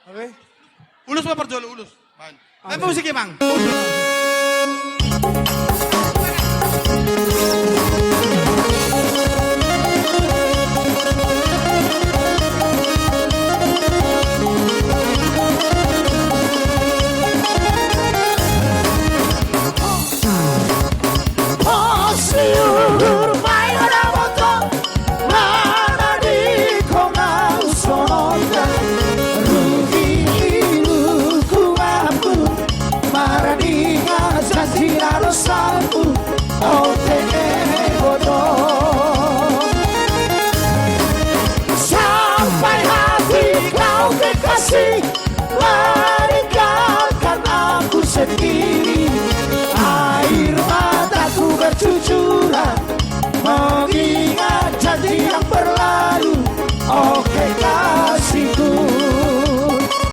Oke. Ulus apa perjolo ulus? Main. Oke. Musiknya Mang. Sampai hati kau kekasih meninggalkan aku sendiri, air mataku bercucuran mengingat janji yang berlalu. Oke kasihku.